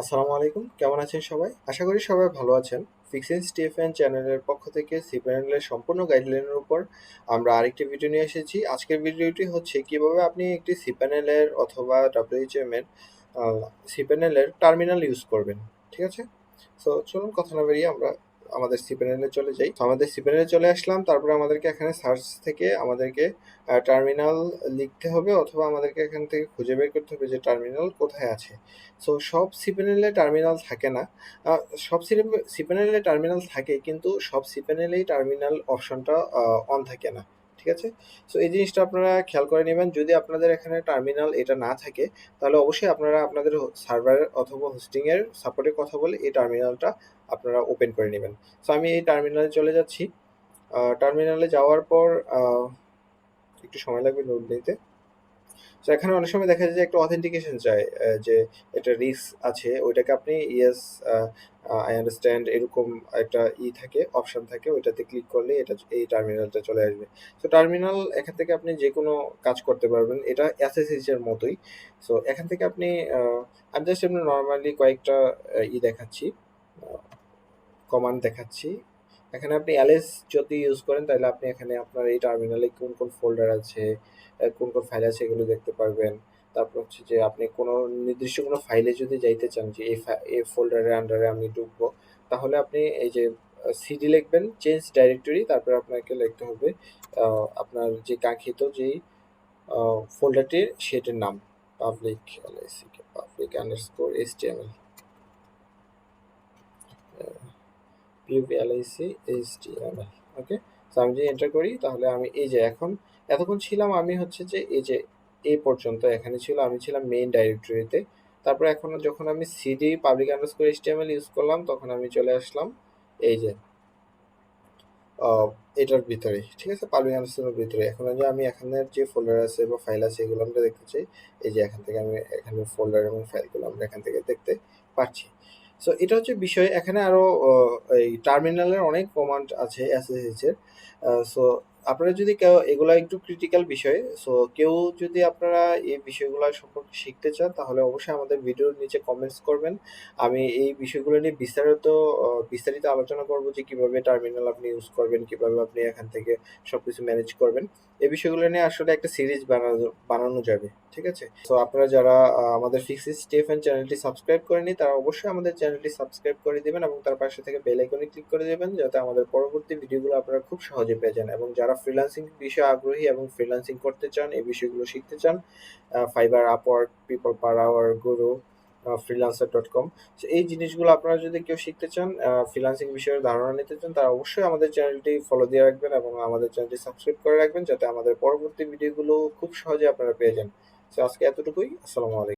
আসসালামু আলাইকুম। কেমন আছেন সবাই? আশা করি সবাই ভালো আছেন। ফিক্সিং স্টিফেন চ্যানেলের পক্ষ থেকে সি প্যানেলের সম্পূর্ণ গাইডলাইনের উপর আমরা আরেকটি ভিডিও নিয়ে এসেছি। আজকের ভিডিওটি হচ্ছে কিভাবে আপনি একটি সি প্যানেলের অথবা WHM এর আ সি প্যানেলের টার্মিনাল ইউজ করবেন। ঠিক আছে? সো চলুন কথা না বাড়িয়ে আমরা আমাদের সি প্যানেলে চলে যাই। তো আমাদের সি প্যানেলে চলে আসলাম। তারপরে আমাদেরকে এখানে সার্চ থেকে আমাদেরকে টার্মিনাল লিখতে হবে অথবা আমাদেরকে এখান থেকে খুঁজে বের করতে হবে যে টার্মিনাল কোথায় আছে। সো সব সিপ্যানেলে টার্মিনাল থাকে না। আ সব সিপ্যানেলে টার্মিনাল থাকে কিন্তু সব সিপ্যানেলেই টার্মিনাল অপশনটা অন থাকে না। ঠিক আছে? সো এই জিনিসটা আপনারা খেয়াল করে নিবেন। যদি আপনাদের এখানে টার্মিনাল এটা না থাকে তাহলে অবশ্যই আপনারা আপনাদের সার্ভারের অথবা হোস্টিং এর সাপোর্টে কথা বলে এই টার্মিনালটা আপনারা ওপেন করে নিবেন। সো আমি এই টার্মিনালে চলে যাচ্ছি। টার্মিনালে যাওয়ার পর একটু সময় লাগবে লোড নিতে। তো এখানে অনেক সময় দেখা যায় যে একটা অথেন্টিকেশন চায়, যে এটা রিস্ক আছে ওইটাকে আপনি ইয়েস আই আন্ডারস্ট্যান্ড এরকম একটা থাকে, অপশন থাকে, ওইটাতে ক্লিক করলে এটা এই টার্মিনালটা চলে আসবে। তো টার্মিনাল এখান থেকে আপনি যে কোনো কাজ করতে পারবেন, এটা এসএসএইচ এর মতোই। সো এখান থেকে আপনি আমি জাস্ট এমনি নর্মালি কয়েকটা দেখাচ্ছি, কমান্ড দেখাচ্ছি। এখানে আপনি এলএস যদি ইউজ করেন তাহলে আপনি এখানে আপনার এই টার্মিনালে কোন কোন ফোল্ডার আছে, কোন কোন ফাইল আছে এগুলো দেখতে পারবেন। তারপর হচ্ছে যে আপনি কোনো নির্দিষ্ট কোনো ফাইলে যদি যাইতে চান যে এই ফোল্ডারের আন্ডারে আমি ঢুকবো, তাহলে আপনি এই যে সিডি লিখবেন, চেঞ্জ ডাইরেক্টরি, তারপরে আপনাকে লিখতে হবে আপনার যে কাঙ্ক্ষিত যেই ফোল্ডারটির সেটির নাম, public LAC public underscore HTML PUBLIC HTML। ওকে, তো আমি যদি এন্টার করি তাহলে আমি এই যে এতক্ষণ ছিলাম, আমি হচ্ছে যে এই যে এই পর্যন্ত এখানে ছিল, আমি ছিলাম মেইন ডাইরেক্টরিতে। তারপর এখন যখন আমি CD public underscore HTML use করলাম তখন আমি চলে আসলাম এই যে এটার ভিতরে। ঠিক আছে, পাবলিক আন্ডারস্কোরের ভিতরে এখন যে আমি এখানে যে ফোল্ডার আছে বা ফাইল আছে এগুলো আমরা দেখতে চাই। এই যে এখান থেকে আমি এখানে ফোল্ডার এবং ফাইলগুলো আমরা এখান থেকে দেখতে পাচ্ছি। সো এটা হচ্ছে বিষয়। এখানে আরো এই টার্মিনালের অনেক কমান্ড আছে এসএসএইচ এর। সো আপনারা যদি কেউ এগুলা একটু ক্রিটিক্যাল বিষয়, সো কেউ যদি আপনারা এই বিষয়গুলো সম্পর্কে শিখতে চান তাহলে অবশ্যই আমাদের ভিডিওর নিচে কমেন্টস করবেন। আমি এই বিষয়গুলো নিয়ে বিস্তারিত আলোচনা করব যে কিভাবে টার্মিনাল আপনি ইউজ করবেন, কিভাবে আপনি এখান থেকে সবকিছু ম্যানেজ করবেন। এই বিষয়গুলো নিয়ে আসলে একটা সিরিজ বানানো যাবে। ঠিক আছে? তো আপনারা যারা আমাদের ফিক্সড স্টিফেন চ্যানেলটি সাবস্ক্রাইব করেনি তারা অবশ্যই আমাদের চ্যানেলটি সাবস্ক্রাইব করে দিবেন এবং তার পাশে থেকে বেল আইকনে ক্লিক করে দিবেন যাতে আমাদের পরবর্তী ভিডিওগুলো আপনারা খুব সহজে পেয়ে যান। এবং যারা ফ্রিল্যান্সিং বিষয়ে আগ্রহী এবং ফ্রিল্যান্সিং করতে চান, এই বিষয়গুলো শিখতে চান, Fiverr, Upwork, people per hour, Guru, freelancer.com। So এই জিনিসগুলো আপনারা যদি কেউ শিখতে চান, ফ্রিল্যান্সিং বিষয়ে ধারণা নিতে চান, তারা অবশ্যই আমাদের চ্যানেলটি ফলো দিয়ে রাখবেন এবং আমাদের চ্যানেলটি সাবস্ক্রাইব করে রাখবেন যাতে আমাদের পরবর্তী ভিডিওগুলো খুব সহজে আপনারা পেয়ে যান। সো আজকে এতটুকুই। আসসালামু আলাইকুম।